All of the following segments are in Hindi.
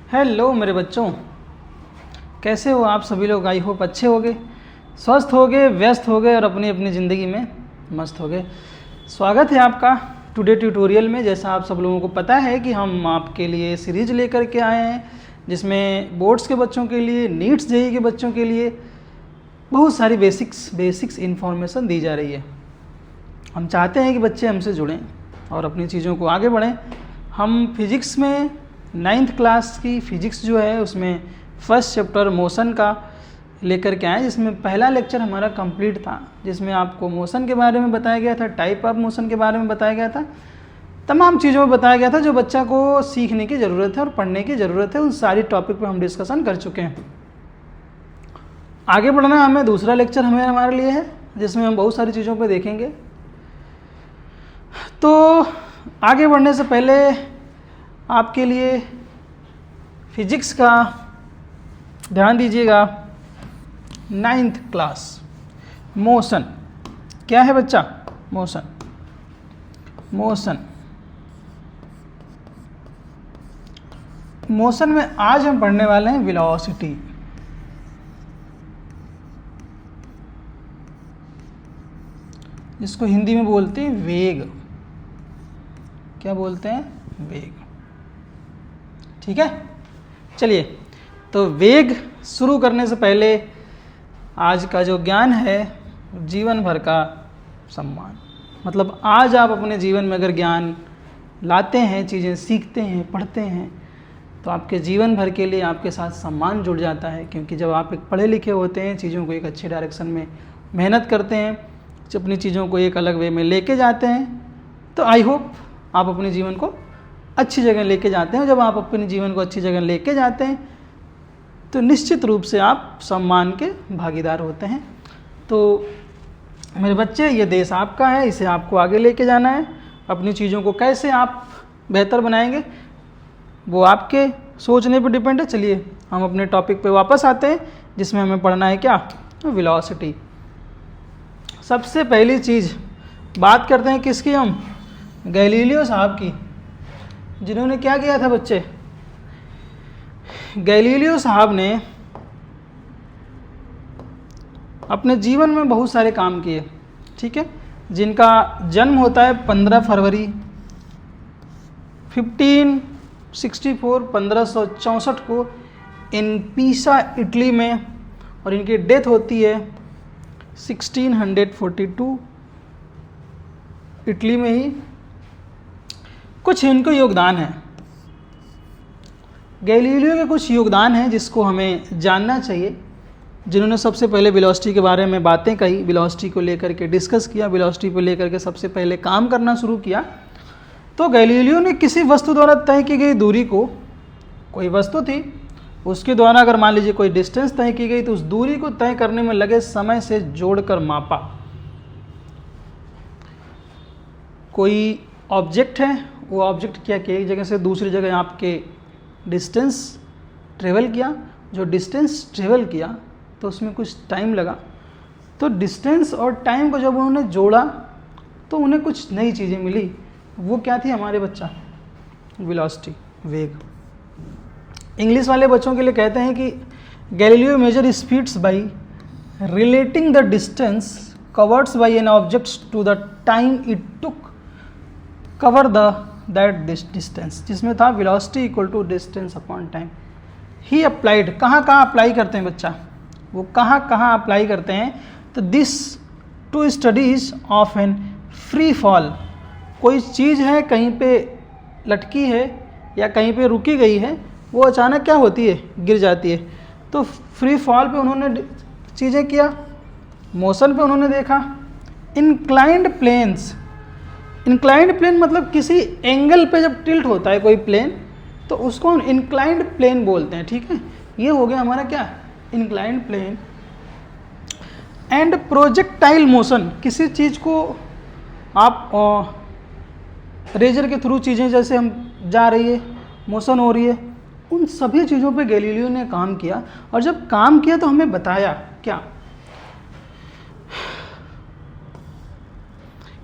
हेलो मेरे बच्चों, कैसे हो आप सभी लोग। आई होप अच्छे होगे, स्वस्थ होगे, व्यस्त होगे और अपनी अपनी ज़िंदगी में मस्त होगे। स्वागत है आपका टुडे ट्यूटोरियल में। जैसा आप सब लोगों को पता है कि हम आपके लिए सीरीज लेकर के आए हैं जिसमें बोर्ड्स के बच्चों के लिए, नीट्स जेईई के बच्चों के लिए बहुत सारी बेसिक्स इन्फॉर्मेशन दी जा रही है। हम चाहते हैं कि बच्चे हमसे जुड़ें और अपनी चीज़ों को आगे बढ़ें। हम फिज़िक्स में 9th क्लास की फ़िज़िक्स जो है उसमें फर्स्ट चैप्टर मोशन का लेकर के आए, जिसमें पहला लेक्चर हमारा कंप्लीट था, जिसमें आपको मोशन के बारे में बताया गया था, टाइप ऑफ मोशन के बारे में बताया गया था, तमाम चीज़ों में बताया गया था जो बच्चा को सीखने की ज़रूरत है और पढ़ने की ज़रूरत है। उन सारी टॉपिक पर हम डिस्कशन कर चुके हैं। आगे बढ़ना हमें दूसरा लेक्चर हमारे लिए है जिसमें हम बहुत सारी चीज़ों पर देखेंगे। तो आगे बढ़ने से पहले आपके लिए फिजिक्स का ध्यान दीजिएगा। 9th क्लास मोशन क्या है बच्चा? मोशन में आज हम पढ़ने वाले हैं वेलोसिटी। जिसको हिंदी में बोलते हैं वेग। क्या बोलते हैं? वेग। ठीक है, चलिए। तो वेग शुरू करने से पहले आज का जो ज्ञान है जीवन भर का सम्मान। मतलब आज आप अपने जीवन में अगर ज्ञान लाते हैं, चीज़ें सीखते हैं, पढ़ते हैं, तो आपके जीवन भर के लिए आपके साथ सम्मान जुड़ जाता है। क्योंकि जब आप एक पढ़े लिखे होते हैं, चीज़ों को एक अच्छे डायरेक्शन में मेहनत करते हैं, अपनी चीज़ों को एक अलग वे में लेके जाते हैं, तो आई होप आप अपने जीवन को अच्छी जगह लेके जाते हैं। जब आप अपने जीवन को अच्छी जगह लेके जाते हैं तो निश्चित रूप से आप सम्मान के भागीदार होते हैं। तो मेरे बच्चे, ये देश आपका है, इसे आपको आगे लेके जाना है। अपनी चीज़ों को कैसे आप बेहतर बनाएंगे वो आपके सोचने पर डिपेंड है। चलिए हम अपने टॉपिक पे वापस आते हैं जिसमें हमें पढ़ना है क्या? वेलोसिटी। सबसे पहली चीज़ बात करते हैं किसकी? हम गैलीलियो साहब की, जिन्होंने क्या किया था बच्चे? गैलीलियो साहब ने अपने जीवन में बहुत सारे काम किए, ठीक है, जिनका जन्म होता है 15 फरवरी 1564 को इन पीसा इटली में, और इनकी डेथ होती है 1642 इटली में ही। कुछ इनको योगदान है, गैलीलियो के कुछ योगदान हैं जिसको हमें जानना चाहिए। जिन्होंने सबसे पहले वेलोसिटी के बारे में बातें कही, वेलोसिटी को लेकर के डिस्कस किया, वेलोसिटी को लेकर के सबसे पहले काम करना शुरू किया। तो गैलीलियो ने किसी वस्तु द्वारा तय की गई दूरी को, कोई वस्तु थी उसके द्वारा अगर मान लीजिए कोई डिस्टेंस तय की गई, तो उस दूरी को तय करने में लगे समय से जोड़कर मापा। कोई ऑब्जेक्ट है, वो ऑब्जेक्ट क्या कि एक जगह से दूसरी जगह आपके डिस्टेंस ट्रेवल किया। जो डिस्टेंस ट्रेवल किया तो उसमें कुछ टाइम लगा, तो डिस्टेंस और टाइम को जब उन्होंने जोड़ा तो उन्हें कुछ नई चीज़ें मिली। वो क्या थी हमारे बच्चा? वेलोसिटी, वेग। इंग्लिश वाले बच्चों के लिए कहते हैं कि Galileo measure speeds by relating the distance covered by an object to the time it took cover that distance, जिसमें था velocity equal to distance upon time. He applied, कहाँ अप्लाई करते हैं बच्चा? वो कहाँ अप्लाई करते हैं? तो this to studies of an free fall. कोई चीज़ है कहीं पे लटकी है या कहीं पे रुकी गई है, वो अचानक क्या होती है? गिर जाती है। तो फ्री फॉल पे उन्होंने चीज़ें किया, मोशन पे उन्होंने देखा। इंक्लाइंड प्लेन्स, इंक्लाइंड प्लेन मतलब किसी एंगल पे जब टिल्ट होता है कोई प्लेन तो उसको हम इंक्लाइंड प्लेन बोलते हैं, ठीक है। ये हो गया हमारा क्या? Inclined plane. And projectile motion, किसी चीज़ को आप रेजर के थ्रू चीज़ें जैसे हम जा रही है, मोशन हो रही है, उन सभी चीज़ों पे गैलीलियो ने काम किया। और जब काम किया तो हमें बताया क्या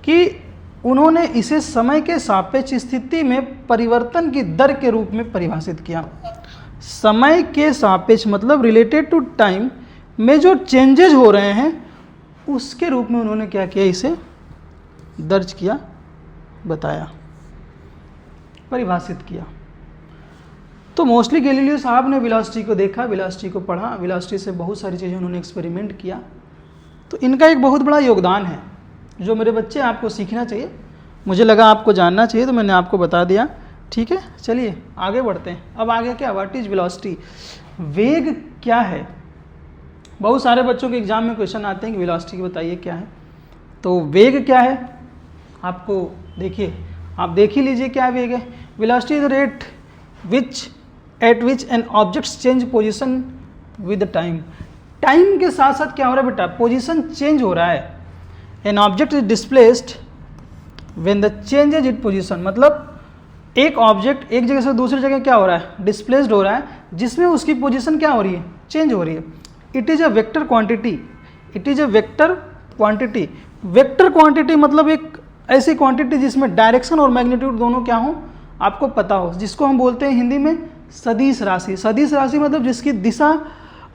कि उन्होंने इसे समय के सापेक्ष स्थिति में परिवर्तन की दर के रूप में परिभाषित किया। समय के सापेक्ष मतलब रिलेटेड टू टाइम में जो चेंजेज हो रहे हैं उसके रूप में उन्होंने क्या किया, इसे दर्ज किया, बताया, परिभाषित किया। तो मोस्टली गैलीलियो साहब ने वेलोसिटी को देखा, वेलोसिटी को पढ़ा, वेलोसिटी से बहुत सारी चीज़ें उन्होंने एक्सपेरिमेंट किया। तो इनका एक बहुत बड़ा योगदान है जो मेरे बच्चे आपको सीखना चाहिए, मुझे लगा आपको जानना चाहिए तो मैंने आपको बता दिया। ठीक है, चलिए आगे बढ़ते हैं। अब आगे क्या, व्हाट इज वेलोसिटी, वेग क्या है। बहुत सारे बच्चों के एग्जाम में क्वेश्चन आते हैं कि वेलोसिटी बताइए क्या है। तो वेग क्या है, आपको देखिए, आप देख ही लीजिए क्या वेग है। Velocity is the rate at which an object change position with time. Time के साथ साथ क्या हो रहा है बेटा, पोजिशन चेंज हो रहा है। An object is displaced when the changes it position, मतलब एक ऑब्जेक्ट एक जगह से दूसरी जगह क्या हो रहा है, डिस्प्लेस्ड हो रहा है, जिसमें उसकी पोजीशन क्या हो रही है, चेंज हो रही है। It is a vector quantity, it is a vector quantity. Vector quantity मतलब एक ऐसी क्वांटिटी जिसमें डायरेक्शन और मैग्नीट्यूड दोनों क्या हो, आपको पता हो, जिसको हम बोलते हैं हिंदी में सदिश राशि। सदिश राशि मतलब जिसकी दिशा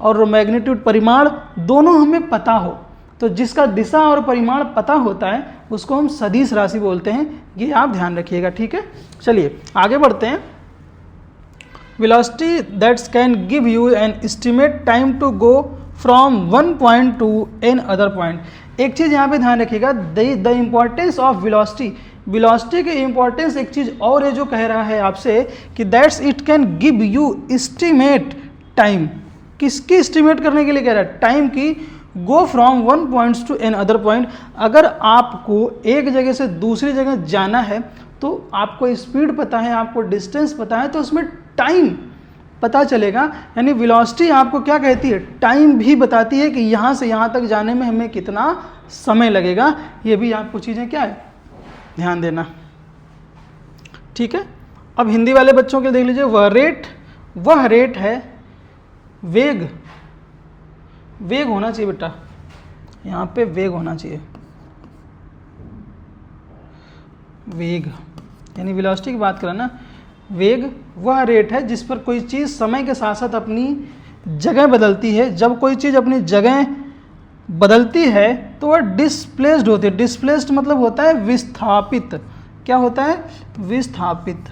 और मैग्नीट्यूड, परिमाण दोनों हमें पता हो। तो जिसका दिशा और परिमाण पता होता है उसको हम सदिश राशि बोलते हैं, ये आप ध्यान रखिएगा। ठीक है, चलिए आगे बढ़ते हैं। Velocity that's can give you an estimate time to go from one point to an other point. एक चीज़ यहाँ पे ध्यान रखिएगा, the importance of velocity, velocity की इंपॉर्टेंस एक चीज़ और है जो कह रहा है आपसे कि that's it can give you estimate time. किसकी एस्टिमेट करने के लिए कह रहा है, टाइम की। Go from one points to an other point, अगर आपको एक जगह से दूसरी जगह जाना है तो आपको स्पीड पता है, आपको डिस्टेंस पता है, तो उसमें टाइम पता चलेगा। यानी वेलोसिटी आपको क्या कहती है, टाइम भी बताती है कि यहाँ से यहाँ तक जाने में हमें कितना समय लगेगा। ये भी आपको चीज़ें क्या है, ध्यान देना। ठीक है, अब हिंदी वाले बच्चों के देख लीजिए। वह रेट है, वेग, वेग होना चाहिए बेटा, यहाँ पे वेग होना चाहिए। वेग यानी वेलोसिटी की बात करें ना, वेग वह रेट है जिस पर कोई चीज़ समय के साथ साथ अपनी जगह बदलती है। जब कोई चीज़ अपनी जगह बदलती है तो वह डिस्प्लेस्ड होती है। डिस्प्लेस्ड मतलब होता है विस्थापित। क्या होता है, विस्थापित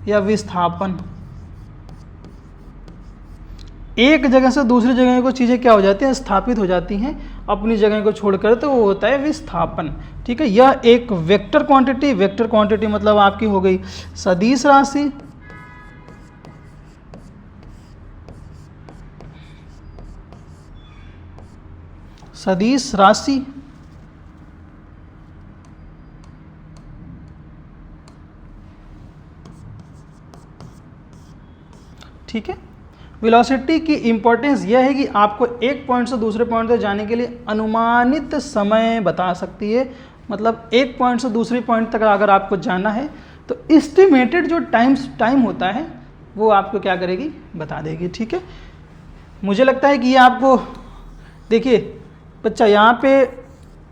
या विस्थापन। एक जगह से दूसरी जगह को चीज़ें क्या हो जाती हैं, स्थापित हो जाती हैं अपनी जगह को छोड़कर, तो वो होता है विस्थापन। ठीक है, यह एक वेक्टर क्वांटिटी, वेक्टर क्वांटिटी मतलब आपकी हो गई सदिश राशि। सदिश राशि ठीक है। वेलोसिटी की इंपॉर्टेंस यह है कि आपको एक पॉइंट से दूसरे पॉइंट तक जाने के लिए अनुमानित समय बता सकती है। मतलब एक पॉइंट से दूसरे पॉइंट तक अगर आपको जाना है तो एस्टिमेटेड जो टाइम होता है वो आपको क्या करेगी, बता देगी। ठीक है, मुझे लगता है कि ये आपको, देखिए बच्चा यहाँ पे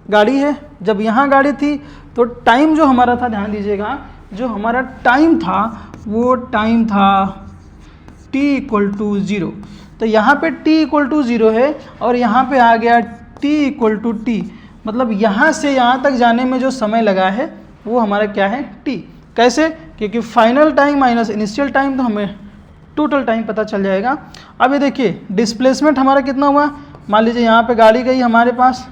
गाड़ी है, जब यहाँ गाड़ी थी तो टाइम जो हमारा था, ध्यान दीजिएगा, जो हमारा टाइम था वो टाइम था t इक्वल टू 0। तो यहाँ पे t इक्वल टू 0 है और यहाँ पे आ गया t इक्वल टू t। मतलब यहाँ से यहाँ तक जाने में जो समय लगा है वो हमारा क्या है, t। कैसे, क्योंकि final time minus initial time, तो हमें टोटल टाइम पता चल जाएगा। अब ये देखिए डिस्प्लेसमेंट हमारा कितना हुआ, मान लीजिए यहाँ पे गाड़ी गई हमारे पास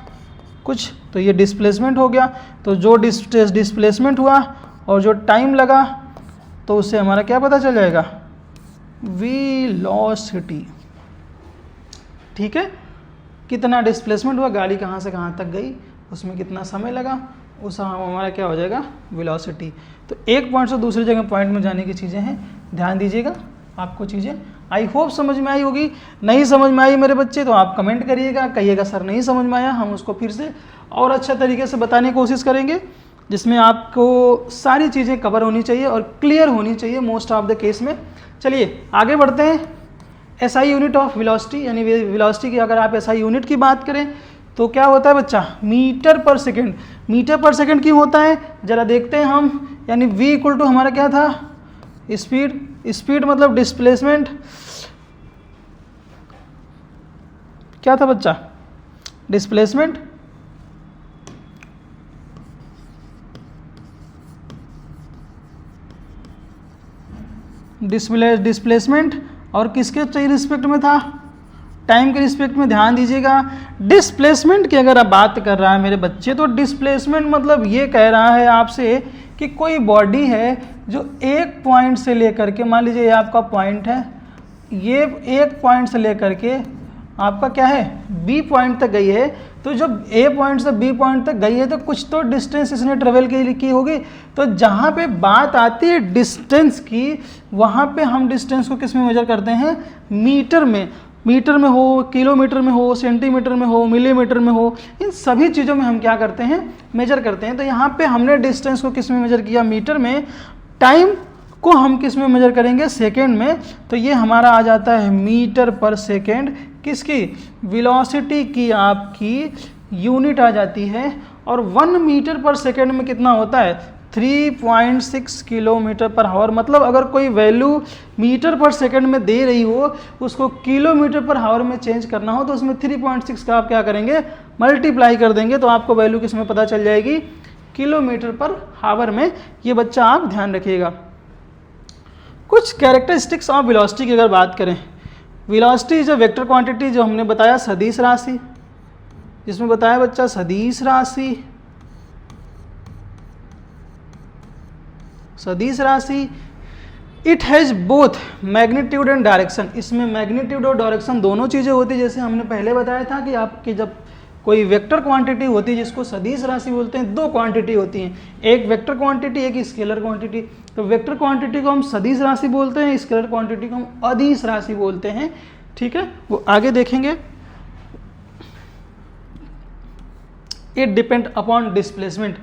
कुछ, तो ये डिस्प्लेसमेंट हो गया। तो जो डिस्प्लेसमेंट हुआ और जो टाइम लगा तो उससे हमारा क्या पता चल जाएगा, वेलोसिटी। ठीक है, कितना डिस्प्लेसमेंट हुआ, गाड़ी कहाँ से कहाँ तक गई, उसमें कितना समय लगा, उस हमारा क्या हो जाएगा, वेलोसिटी। तो एक पॉइंट से दूसरी जगह पॉइंट में जाने की चीज़ें हैं, ध्यान दीजिएगा। आपको चीज़ें आई होप समझ में आई होगी। नहीं समझ में आई मेरे बच्चे तो आप कमेंट करिएगा, कहिएगा सर नहीं समझ में आया, हम उसको फिर से और अच्छा तरीके से बताने की कोशिश करेंगे, जिसमें आपको सारी चीज़ें कवर होनी चाहिए और क्लियर होनी चाहिए मोस्ट ऑफ द केस में। चलिए आगे बढ़ते हैं। एसआई यूनिट ऑफ वेलोसिटी, यानी वेलोसिटी की अगर आप एसआई यूनिट की बात करें तो क्या होता है बच्चा, मीटर पर सेकेंड। मीटर पर सेकेंड क्यों होता है, जरा देखते हैं हम। यानी v इक्वल टू हमारा क्या था, स्पीड। स्पीड मतलब डिस्प्लेसमेंट, क्या था बच्चा? डिस्प्लेसमेंट। डिस्प्लेसमेंट और किसके रिस्पेक्ट में था? टाइम के रिस्पेक्ट में। ध्यान दीजिएगा, डिस्प्लेसमेंट की अगर आप बात कर रहा है मेरे बच्चे, तो डिस्प्लेसमेंट मतलब ये कह रहा है आपसे कि कोई बॉडी है जो एक पॉइंट से लेकर के, मान लीजिए ये आपका पॉइंट है, ये एक पॉइंट से लेकर के आपका क्या है, बी पॉइंट तक गई है। तो जब ए पॉइंट से बी पॉइंट तक गई है तो कुछ तो डिस्टेंस इसने ट्रेवल की होगी। तो जहाँ पे बात आती है डिस्टेंस की, वहाँ पे हम डिस्टेंस को किस में मेजर करते हैं? मीटर में। मीटर में हो, किलोमीटर में हो, सेंटीमीटर में हो, मिलीमीटर में हो, इन सभी चीज़ों में हम क्या करते हैं? मेजर करते हैं। तो यहाँ पे हमने डिस्टेंस को किस में मेजर किया? मीटर में। टाइम को हम किस में मेजर करेंगे? सेकेंड में। तो ये हमारा आ जाता है मीटर पर सेकेंड। किसकी? वेलोसिटी की आपकी यूनिट आ जाती है। और 1 मीटर पर सेकेंड में कितना होता है? 3.6 किलोमीटर पर आवर। मतलब अगर कोई वैल्यू मीटर पर सेकंड में दे रही हो, उसको किलोमीटर पर आवर में चेंज करना हो, तो उसमें 3.6 का आप क्या करेंगे? मल्टीप्लाई कर देंगे, तो आपको वैल्यू किस में पता चल जाएगी? किलोमीटर पर आवर में। ये बच्चा आप ध्यान रखिएगा। कुछ कैरेक्टरिस्टिक्स ऑफ वेलोसिटी की अगर बात करें, velocity is a vector quantity, जो हमने बताया सदिश राशि, जिसमें बताया बच्चा सदिश राशि। सदिश राशि, it has both magnitude and direction. इसमें मैग्नीट्यूड और डायरेक्शन दोनों चीज़ें होती है। जैसे हमने पहले बताया था कि आपकी जब कोई वेक्टर क्वांटिटी होती है जिसको सदिश राशि बोलते हैं, दो क्वांटिटी होती हैं, एक वेक्टर क्वांटिटी, एक स्केलर क्वांटिटी। तो वेक्टर क्वांटिटी को हम सदिश राशि बोलते हैं, स्केलर क्वांटिटी को हम अदिश राशि बोलते हैं। ठीक है, वो आगे देखेंगे। It depend upon displacement.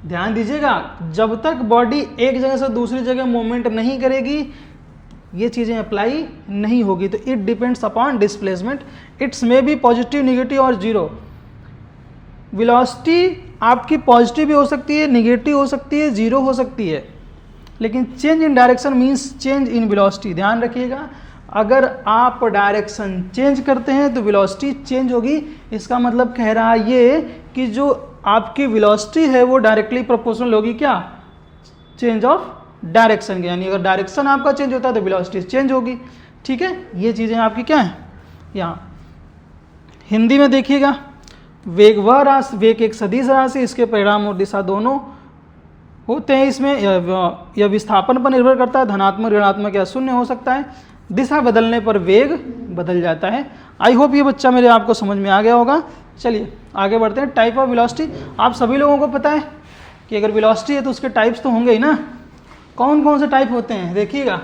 ध्यान दीजिएगा, जब तक बॉडी एक जगह से दूसरी जगह मूवमेंट नहीं करेगी, ये चीज़ें अप्लाई नहीं होगी। तो it depends upon displacement. It's may be positive, negative और जीरो। वेलोसिटी आपकी पॉजिटिव भी हो सकती है, नेगेटिव हो सकती है, जीरो हो सकती है, लेकिन change in direction means change in velocity. ध्यान रखिएगा, अगर आप डायरेक्शन चेंज करते हैं तो वेलोसिटी चेंज होगी। इसका मतलब कह रहा है ये कि जो आपकी वेलोसिटी है वो डायरेक्टली प्रोपोर्शनल होगी क्या? चेंज ऑफ डायरेक्शन के। यानी अगर डायरेक्शन आपका चेंज होता है तो वेलोसिटी चेंज होगी। ठीक है, ये चीज़ें आपकी क्या है यहाँ। हिंदी में देखिएगा, वेग वह राशि, वेग एक सदिश राशि, इसके परिणाम और दिशा दोनों होते हैं। इसमें यह विस्थापन पर निर्भर करता है, धनात्मक, ऋणात्मक या शून्य हो सकता है। दिशा बदलने पर वेग बदल जाता है। आई होप ये बच्चा मेरे आपको समझ में आ गया होगा। चलिए आगे बढ़ते हैं। टाइप ऑफ वेलोसिटी, आप सभी लोगों को पता है कि अगर वेलोसिटी है तो उसके टाइप्स तो होंगे ही ना। कौन कौन से टाइप होते हैं देखिएगा।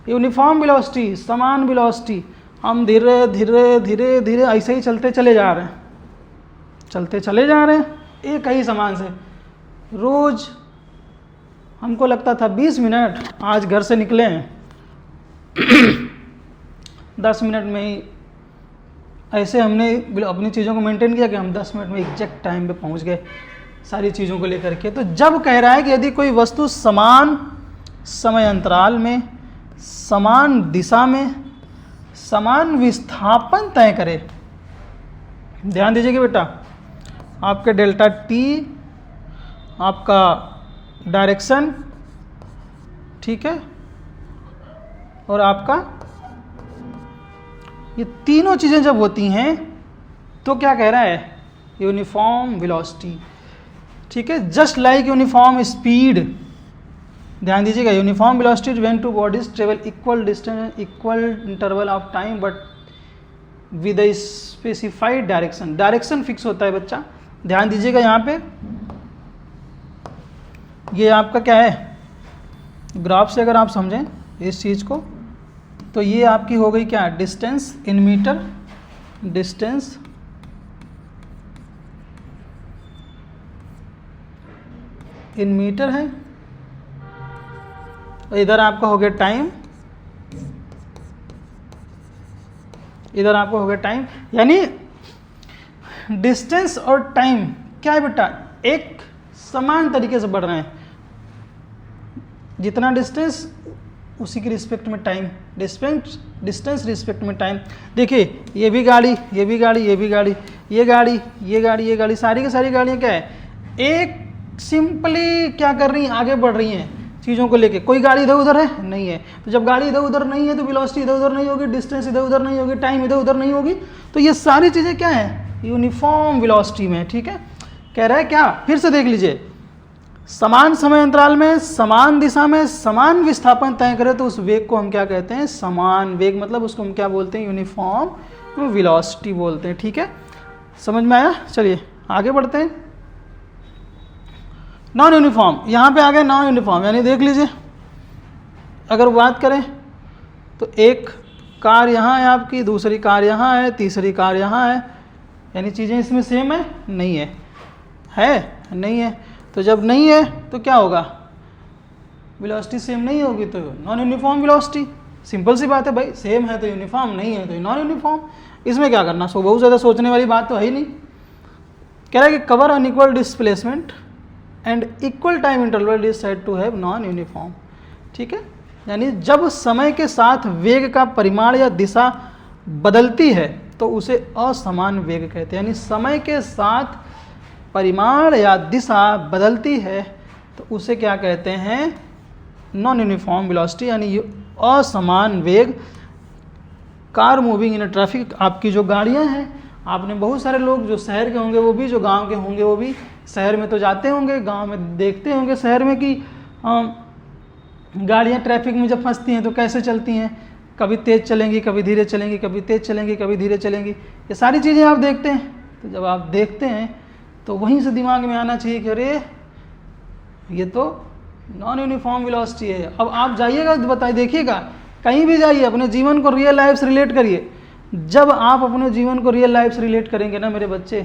यूनिफॉर्म वेलोसिटी, समान वेलोसिटी, हम धीरे धीरे धीरे धीरे ऐसे ही चलते चले जा रहे हैं, चलते चले जा रहे हैं एक ही समान से। रोज़ हमको लगता था 20 मिनट, आज घर से निकले हैं 10 मिनट में ही। ऐसे हमने अपनी चीज़ों को मेंटेन किया कि हम 10 मिनट में एग्जैक्ट टाइम पे पहुंच गए सारी चीज़ों को लेकर के। तो जब कह रहा है कि यदि कोई वस्तु समान समय अंतराल में, समान दिशा में, समान विस्थापन तय करे, ध्यान दीजिएगा बेटा, आपके डेल्टा टी, आपका डायरेक्शन, ठीक है, और आपका ये तीनों चीज़ें जब होती हैं तो क्या कह रहा है? Uniform velocity. ठीक है, जस्ट लाइक यूनिफॉर्म स्पीड। ध्यान दीजिएगा, uniform velocity is when two bodies travel equal distance, equal interval of time but with a specified direction. Direction fix होता है बच्चा। ध्यान दीजिएगा, यहाँ पे ये आपका क्या है, ग्राफ से अगर आप समझें इस चीज़ को, तो ये आपकी हो गई क्या? Distance in metre, distance in metre है, और इधर आपका हो गया टाइम, इधर आपको हो गया टाइम। यानी डिस्टेंस और टाइम क्या है बेटा? एक समान तरीके से बढ़ रहे हैं। जितना डिस्टेंस उसी के रिस्पेक्ट में टाइम, डिस्टेंस रिस्पेक्ट में टाइम। देखिए ये भी गाड़ी, ये भी गाड़ी, ये भी गाड़ी, ये गाड़ी, ये गाड़ी, ये गाड़ी, सारी की सारी गाड़ियाँ क्या है, एक सिंपली क्या कर रही हैं, आगे बढ़ रही हैं चीज़ों को लेके। कोई गाड़ी इधर उधर है नहीं है, तो जब गाड़ी इधर उधर नहीं है तो वेलोसिटी इधर उधर नहीं होगी, डिस्टेंस इधर उधर नहीं होगी, टाइम इधर उधर नहीं होगी। तो ये सारी चीज़ें क्या है, यूनिफॉर्म वेलोसिटी में। ठीक है, कह रहा है क्या, फिर से देख लीजिए, समान समय अंतराल में समान दिशा में समान विस्थापन तय करें तो उस वेग को हम क्या कहते हैं, समान वेग, मतलब उसको हम क्या बोलते हैं, यूनिफॉर्म वेलोसिटी बोलते हैं। ठीक है, समझ में आया। चलिए आगे बढ़ते हैं। नॉन यूनिफॉर्म, यहाँ पे आ गए नॉन यूनिफॉर्म, यानी देख लीजिए अगर बात करें तो एक कार यहाँ है आपकी, दूसरी कार यहाँ है, तीसरी कार यहाँ है, यानी चीज़ें इसमें सेम है, नहीं है, नहीं है। तो जब नहीं है तो क्या होगा, वेलोसिटी सेम नहीं होगी तो नॉन यूनिफॉर्म वेलोसिटी। सिंपल सी बात है भाई, सेम है तो यूनिफॉर्म, नहीं है तो नॉन यूनिफॉर्म। इसमें क्या करना, बहुत ज़्यादा सोचने वाली बात तो है ही नहीं। कह रहा है कि cover unequal displacement and equal time interval is said to have non uniform. ठीक है, यानी जब समय के साथ वेग का परिमाण या दिशा बदलती है तो उसे असमान वेग कहते हैं। यानी समय के साथ परिमाण या दिशा बदलती है तो उसे क्या कहते हैं, नॉन यूनिफॉर्म वेलोसिटी, यानी असमान वेग। कार मूविंग इन ट्रैफिक, आपकी जो गाड़ियां हैं, आपने बहुत सारे लोग जो शहर के होंगे वो भी, जो गांव के होंगे वो भी, शहर में तो जाते होंगे, गांव में देखते होंगे शहर में कि गाड़ियां ट्रैफिक में जब फंसती हैं तो कैसे चलती हैं, कभी तेज़ चलेंगी, कभी धीरे चलेंगी, कभी तेज़ चलेंगी, कभी धीरे चलेंगी, ये सारी चीज़ें आप देखते हैं। तो जब आप देखते हैं तो वहीं से दिमाग में आना चाहिए कि अरे ये तो नॉन यूनिफॉर्म वेलोसिटी है। अब आप जाइएगा तो बताइए, देखिएगा कहीं भी जाइए, अपने जीवन को रियल लाइफ से रिलेट करिए। जब आप अपने जीवन को रियल लाइफ से रिलेट करेंगे ना मेरे बच्चे,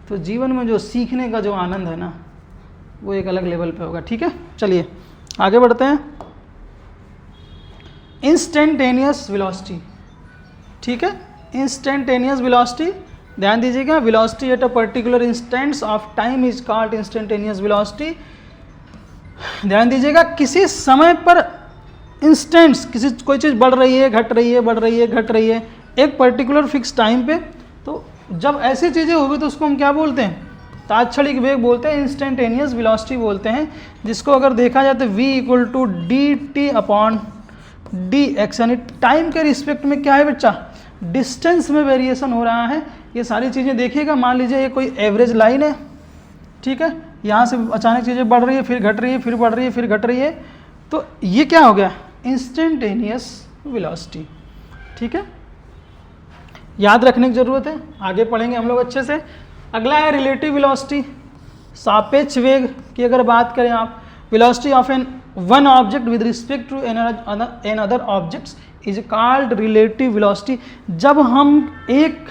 तो जीवन में जो सीखने का जो आनंद है ना, वो एक अलग लेवल पे होगा। ठीक है, चलिए आगे बढ़ते हैं। इंस्टेंटेनियस वेलोसिटी, ठीक है, इंस्टेंटेनियस वेलोसिटी, ध्यान दीजिएगा, velocity at a particular instants of time is called instantaneous velocity. ध्यान दीजिएगा, किसी समय पर इंस्टेंट्स, किसी कोई चीज़ बढ़ रही है, घट रही है, बढ़ रही है, घट रही है एक पर्टिकुलर फिक्स टाइम पे, तो जब ऐसी चीज़ें होगी तो उसको हम क्या बोलते हैं, तात्क्षणिक वेग बोलते हैं, इंस्टेंटेनियस वेलोसिटी बोलते हैं। जिसको अगर देखा जाए तो v equal to d t upon d x, यानी टाइम के रिस्पेक्ट में क्या है बच्चा, डिस्टेंस में वेरिएशन हो रहा है। ये सारी चीज़ें देखिएगा, मान लीजिए ये कोई एवरेज लाइन है, ठीक है, यहाँ से अचानक चीज़ें बढ़ रही है, फिर घट रही है, फिर बढ़ रही है, फिर घट रही है, तो ये क्या हो गया, इंस्टेंटेनियस वेलोसिटी। ठीक है, याद रखने की ज़रूरत है, आगे पढ़ेंगे हम लोग अच्छे से। अगला है रिलेटिव वेलोसिटी, सापेक्ष वेग की अगर बात करें आप, velocity of an one object with respect to an other objects is called relative velocity. जब हम एक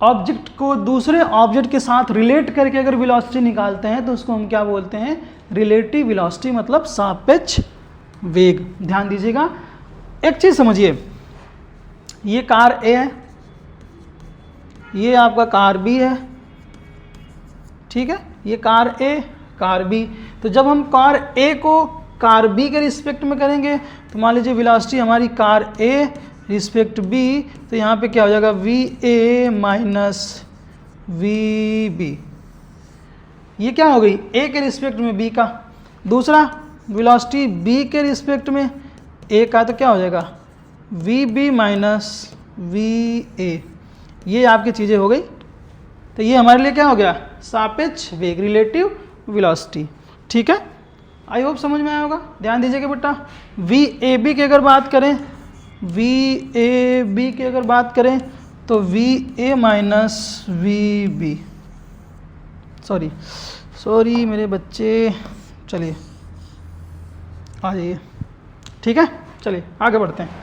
ऑब्जेक्ट को दूसरे ऑब्जेक्ट के साथ रिलेट करके अगर वेलोसिटी निकालते हैं तो उसको हम क्या बोलते हैं, रिलेटिव वेलोसिटी, मतलब सापेक्ष वेग। ध्यान दीजिएगा, एक चीज़ समझिए, ये कार ए है, ये आपका कार बी है, ठीक है, ये कार ए, कार बी। तो जब हम कार ए को कार बी के रिस्पेक्ट में करेंगे तो मान लीजिए वेलोसिटी हमारी कार ए रिस्पेक्ट बी, तो यहाँ पे क्या हो जाएगा, V A minus V B. ये क्या हो गई, ए के रिस्पेक्ट में बी का। दूसरा वेलोसिटी बी के रिस्पेक्ट में ए का, तो क्या हो जाएगा, V B minus V A. ये आपकी चीज़ें हो गई। तो ये हमारे लिए क्या हो गया, सापेक्ष वेग, रिलेटिव वेलोसिटी। ठीक है, आई होप समझ में आया होगा। ध्यान दीजिएगा बेटा, वी ए बी की अगर बात करें, वी ए बी की अगर बात करें तो V A minus V B, sorry मेरे बच्चे, चलिए आ जाइए। ठीक है, चलिए आगे बढ़ते हैं।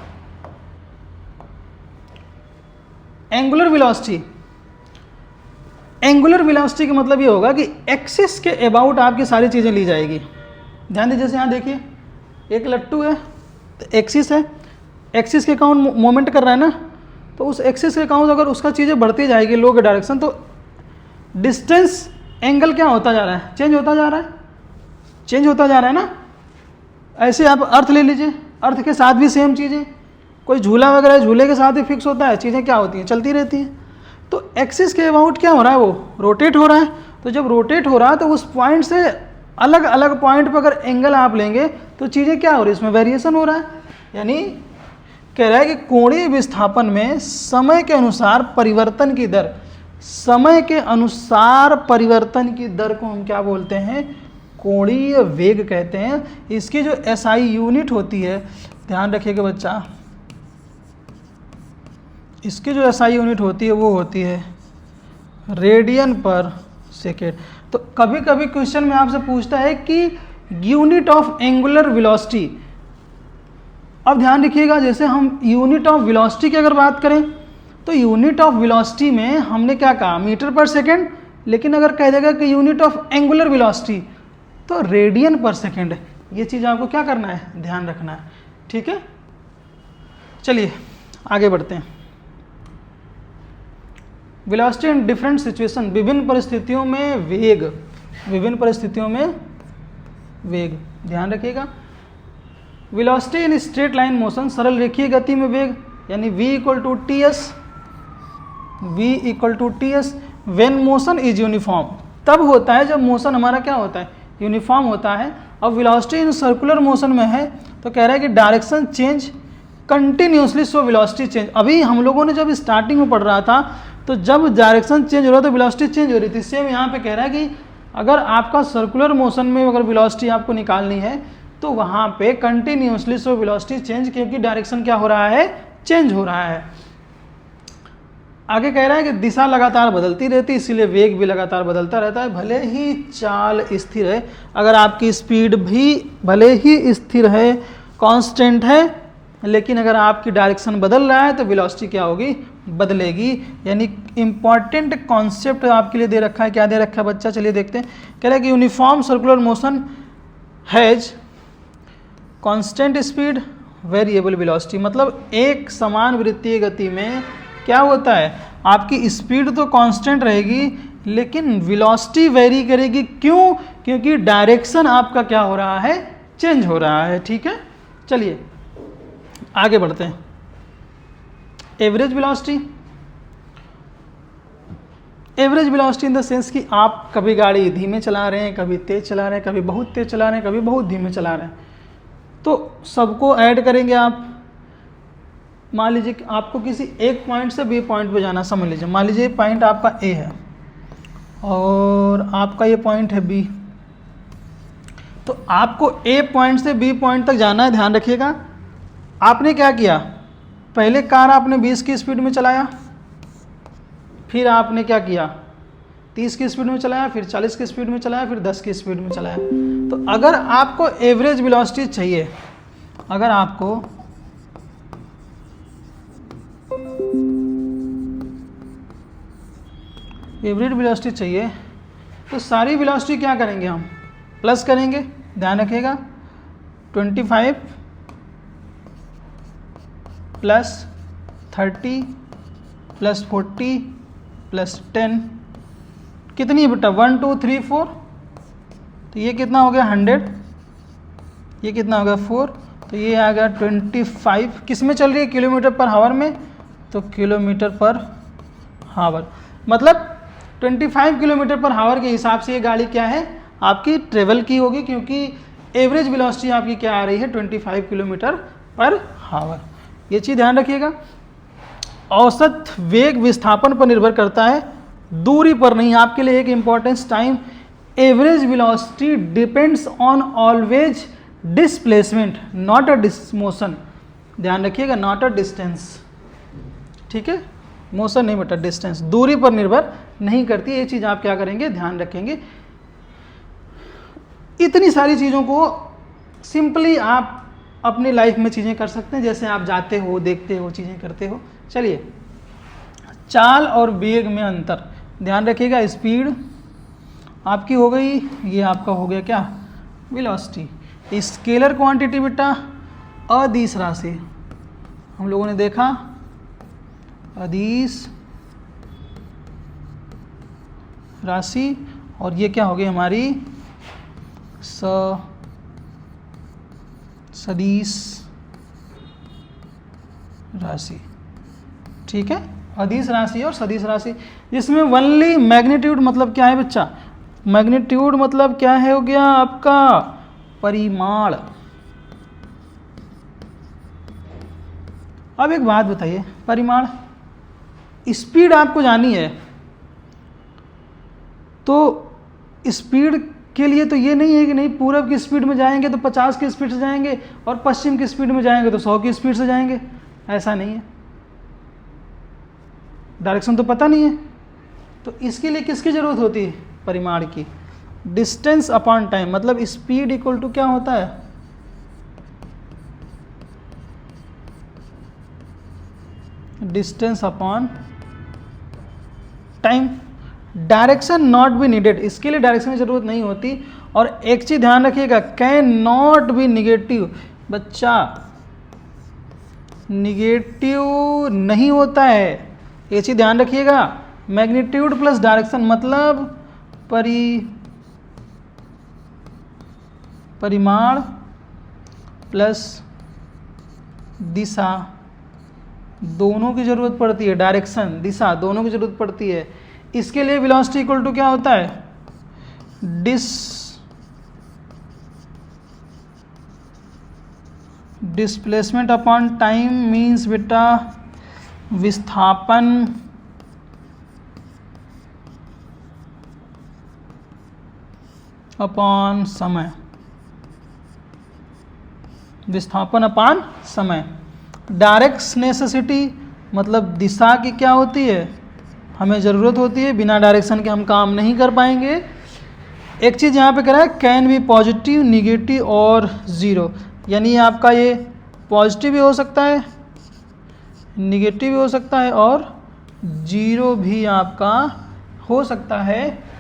एंगुलर वेलोसिटी, एंगुलर वेलोसिटी का मतलब ये होगा कि एक्सिस के अबाउट आपकी सारी चीज़ें ली जाएगी। ध्यान दीजिए, जैसे यहाँ देखिए एक लट्टू है, तो एक्सिस है, एक्सिस के अकाउंट मोमेंट कर रहा है ना, तो उस एक्सिस के अकाउंट अगर उसका चीज़ें बढ़ती जाएगी लो के डायरेक्शन, तो डिस्टेंस एंगल क्या होता जा रहा है, चेंज होता जा रहा है, चेंज होता जा रहा है ना। ऐसे आप अर्थ ले लीजिए, अर्थ के साथ भी सेम चीज़ें, कोई झूला वगैरह झूले के साथ ही फिक्स होता है, चीज़ें क्या होती हैं, चलती रहती हैं। तो एक्सिस के अबाउट क्या हो रहा है, वो रोटेट हो रहा है। तो जब रोटेट हो रहा है तो उस पॉइंट से अलग अलग पॉइंट पर अगर एंगल आप लेंगे तो चीज़ें क्या हो रही है, इसमें वेरिएशन हो रहा है। यानी कह रहा है कि कोणीय विस्थापन में समय के अनुसार परिवर्तन की दर, समय के अनुसार परिवर्तन की दर को हम क्या बोलते हैं, कोणीय वेग कहते हैं। इसकी जो एसआई यूनिट होती है, ध्यान रखिएगा बच्चा, इसकी जो एसआई यूनिट होती है वो होती है रेडियन पर सेकेंड। तो कभी कभी क्वेश्चन में आपसे पूछता है कि यूनिट ऑफ एंगुलर वेलोसिटी। अब ध्यान रखिएगा, जैसे हम यूनिट ऑफ वेलोसिटी की अगर बात करें तो यूनिट ऑफ वेलोसिटी में हमने क्या कहा, मीटर पर सेकेंड, लेकिन अगर कह देगा कि यूनिट ऑफ एंगुलर वेलोसिटी तो रेडियन पर सेकेंड। ये चीज़ आपको क्या करना है, ध्यान रखना है, ठीक है। चलिए आगे बढ़ते हैं। वेलोसिटी इन डिफरेंट सिचुएशन, विभिन्न परिस्थितियों में वेग, विभिन्न परिस्थितियों में वेग, ध्यान रखिएगा। Velocity in straight line motion, सरल रेखीय गति में वेग, यानी v equal to T S, v equal to T S when motion is uniform. तब होता है जब मोशन हमारा क्या होता है, यूनिफॉर्म होता है। अब वेलोसिटी इन सर्कुलर मोशन में है तो कह रहा है कि direction change continuously so velocity change. अभी हम लोगों ने जब स्टार्टिंग में पढ़ रहा था तो जब डायरेक्शन चेंज हो रहा तो वेलोसिटी चेंज हो रही थी। सेम यहाँ पे कह रहा है कि अगर आपका सर्कुलर मोशन में अगर वेलोसिटी आपको निकालनी है तो वहाँ पे कंटिन्यूसली सो वेलोसिटी चेंज, क्योंकि डायरेक्शन क्या हो रहा है, चेंज हो रहा है। आगे कह रहा है कि दिशा लगातार बदलती रहती है, इसीलिए वेग भी लगातार बदलता रहता है। भले ही चाल स्थिर है, अगर आपकी स्पीड भी भले ही स्थिर है, कांस्टेंट है, लेकिन अगर आपकी डायरेक्शन बदल रहा है तो वेलोसिटी क्या होगी, बदलेगी। यानी इंपॉर्टेंट कॉन्सेप्ट आपके लिए दे रखा है। क्या दे रखा है बच्चा, चलिए देखते हैं। कह रहा है कि uniform circular motion has constant speed variable velocity. मतलब एक समान वृत्तीय गति में क्या होता है, आपकी स्पीड तो कांस्टेंट रहेगी लेकिन वेलोसिटी वेरी करेगी। क्यों, क्योंकि डायरेक्शन आपका क्या हो रहा है, चेंज हो रहा है, ठीक है। चलिए आगे बढ़ते हैं। Average velocity, average velocity in the sense कि आप कभी गाड़ी धीमे चला रहे हैं, कभी तेज चला रहे हैं, कभी बहुत तेज चला रहे हैं, कभी बहुत धीमे चला रहे हैं, तो सबको ऐड करेंगे आप। मान लीजिए कि आपको किसी एक पॉइंट से बी पॉइंट पे जाना, समझ लीजिए, मान लीजिए पॉइंट आपका ए है और आपका ये पॉइंट है बी, तो आपको ए पॉइंट से बी पॉइंट तक जाना है। ध्यान रखिएगा, आपने क्या किया, पहले कार आपने 20 की स्पीड में चलाया, फिर आपने क्या किया 30 की स्पीड में चलाया, फिर 40 की स्पीड में चलाया, फिर 10 की स्पीड में चलाया। तो अगर आपको एवरेज वेलोसिटी चाहिए, अगर आपको एवरेज वेलोसिटी चाहिए तो सारी वेलोसिटी क्या करेंगे, हम प्लस करेंगे। ध्यान रखिएगा 25 प्लस 30 प्लस 40 प्लस 10 कितनी है बेटा, 1 2 3 4, तो ये कितना हो गया 100, ये कितना हो गया 4, तो ये आ गया 25। किस में चल रही है, किलोमीटर पर हावर में, तो किलोमीटर पर हावर, मतलब 25 किलोमीटर पर हावर के हिसाब से ये गाड़ी क्या है, आपकी ट्रेवल की होगी, क्योंकि एवरेज वेलोसिटी आपकी क्या आ रही है 25 किलोमीटर पर हावर। ये चीज़ ध्यान रखिएगा। औसत वेग विस्थापन पर निर्भर करता है, दूरी पर नहीं। आपके लिए एक importance time, average velocity depends on always displacement not a motion. ध्यान रखिएगा, नॉट अ डिस्टेंस, ठीक है, मोशन नहीं बेटा, डिस्टेंस, दूरी पर निर्भर नहीं करती। ये चीज़ आप क्या करेंगे, ध्यान रखेंगे। इतनी सारी चीज़ों को सिंपली आप अपनी लाइफ में चीज़ें कर सकते हैं, जैसे आप जाते हो, देखते हो, चीज़ें करते हो। चलिए, चाल और वेग में अंतर, ध्यान रखिएगा। स्पीड आपकी हो गई, ये आपका हो गया क्या, वेलोसिटी। स्केलर क्वांटिटी बेटा अदिश राशि, हम लोगों ने देखा अदिश राशि, और ये क्या हो गई हमारी सदिश राशि, ठीक है, अदिश राशि और सदिश राशि, जिसमें ओनली मैग्नीट्यूड मतलब क्या है बच्चा, मैग्नीट्यूड मतलब क्या है, हो गया आपका परिमाण। अब एक बात बताइए, परिमाण, स्पीड आपको जानी है, तो स्पीड के लिए तो ये नहीं है कि नहीं पूरब की स्पीड में जाएंगे तो 50 की स्पीड से जाएंगे और पश्चिम की स्पीड में जाएंगे तो 100 की स्पीड से जाएंगे, ऐसा नहीं है, डायरेक्शन तो पता नहीं है। तो इसके लिए किसकी ज़रूरत होती है, परिमाण की। डिस्टेंस अपॉन टाइम, मतलब स्पीड इक्वल टू क्या होता है, distance upon time. Direction not be needed, इसके लिए डायरेक्शन की जरूरत नहीं होती। और एक चीज ध्यान रखिएगा, कैन नॉट बी निगेटिव, बच्चा निगेटिव नहीं होता है, ये चीज ध्यान रखिएगा। मैग्नीट्यूड प्लस डायरेक्शन मतलब परिमाण प्लस दिशा, दोनों की जरूरत पड़ती है, डायरेक्शन दिशा दोनों की जरूरत पड़ती है। इसके लिए वेलोसिटी इक्वल टू क्या होता है, डिस्प्लेसमेंट अपॉन टाइम मीन्स बेटा विस्थापन अपॉन समय, विस्थापन अपॉन समय। डायरेक्ट नेसेसिटी मतलब दिशा की क्या होती है, हमें ज़रूरत होती है, बिना डायरेक्शन के हम काम नहीं कर पाएंगे। एक चीज़ यहाँ पे कह रहा है कैन बी पॉजिटिव, निगेटिव और ज़ीरो, यानी आपका ये पॉजिटिव भी हो सकता है, निगेटिव भी हो सकता है और जीरो भी आपका हो सकता है।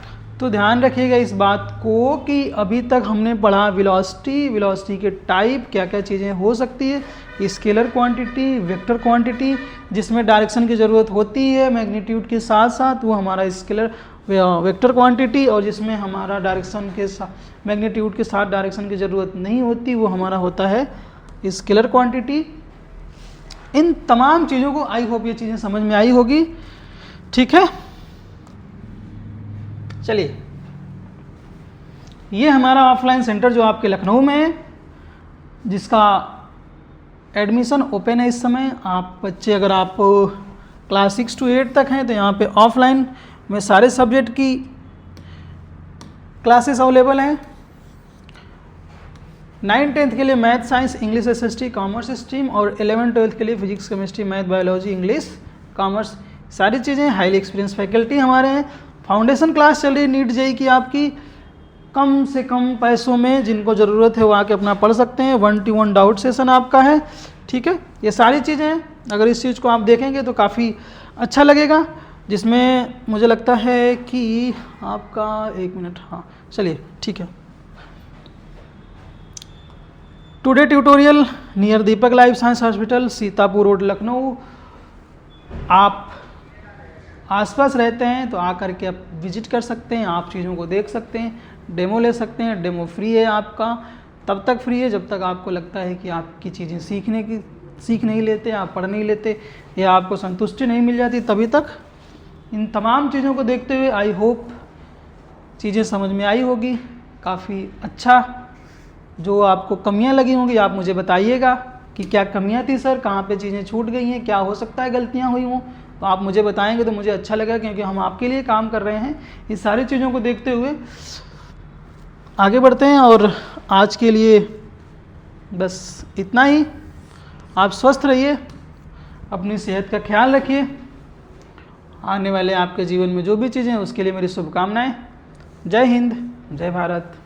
तो ध्यान रखिएगा इस बात को कि अभी तक हमने पढ़ा वेलोसिटी के टाइप, क्या क्या चीज़ें हो सकती है, स्केलर क्वांटिटी, वेक्टर क्वांटिटी, जिसमें डायरेक्शन की ज़रूरत होती है मैग्नीट्यूड के साथ साथ, वो हमारा स्केलर वेक्टर क्वांटिटी, और जिसमें हमारा डायरेक्शन के साथ मैग्नीट्यूड के साथ डायरेक्शन की ज़रूरत नहीं होती, वो हमारा होता है स्केलर क्वांटिटी। इन तमाम चीज़ों को आई होप ये चीज़ें समझ में आई होगी, ठीक है। चलिए, ये हमारा ऑफलाइन सेंटर जो आपके लखनऊ में है, जिसका एडमिशन ओपन है इस समय। आप बच्चे अगर आप क्लास 6 to 8 तक हैं तो यहाँ पे ऑफलाइन में सारे सब्जेक्ट की क्लासेस अवेलेबल हैं। 9-10 के लिए math, science, English, SST, commerce stream, और 11-12 के लिए physics, chemistry, math, biology, English, commerce, सारी चीज़ें। हाईली एक्सपीरियंस फैकल्टी हमारे हैं। फाउंडेशन क्लास चल रही है नीट जेई की आपकी, कम से कम पैसों में, जिनको ज़रूरत है वो आके अपना पढ़ सकते हैं। 1-to-1 डाउट सेशन आपका है, ठीक है। ये सारी चीज़ें हैं, अगर इस चीज़ को आप देखेंगे तो काफ़ी अच्छा लगेगा, जिसमें मुझे लगता है कि आपका 1 मिनट, हाँ चलिए ठीक है। Today tutorial near Deepak life science hospital, Sitapur road, Lucknow. आप आसपास रहते हैं तो आकर के आप विजिट कर सकते हैं, आप चीज़ों को देख सकते हैं, डेमो ले सकते हैं। डेमो फ्री है आपका, तब तक फ्री है जब तक आपको लगता है कि आपकी चीज़ें सीख नहीं लेते, आप पढ़ नहीं लेते, या आपको संतुष्टि नहीं मिल जाती, तभी तक। इन तमाम चीज़ों को देखते हुए आई होप चीज़ें समझ में आई होगी, काफ़ी अच्छा। जो आपको कमियां लगी होंगी आप मुझे बताइएगा कि क्या कमियां थी सर, कहाँ पे चीज़ें छूट गई हैं, क्या हो सकता है गलतियां हुई हों, तो आप मुझे बताएंगे तो मुझे अच्छा लगेगा, क्योंकि हम आपके लिए काम कर रहे हैं। इस सारी चीज़ों को देखते हुए आगे बढ़ते हैं, और आज के लिए बस इतना ही। आप स्वस्थ रहिए, अपनी सेहत का ख्याल रखिए, आने वाले आपके जीवन में जो भी चीज़ें हैं उसके लिए मेरी शुभकामनाएं। जय हिंद, जय भारत।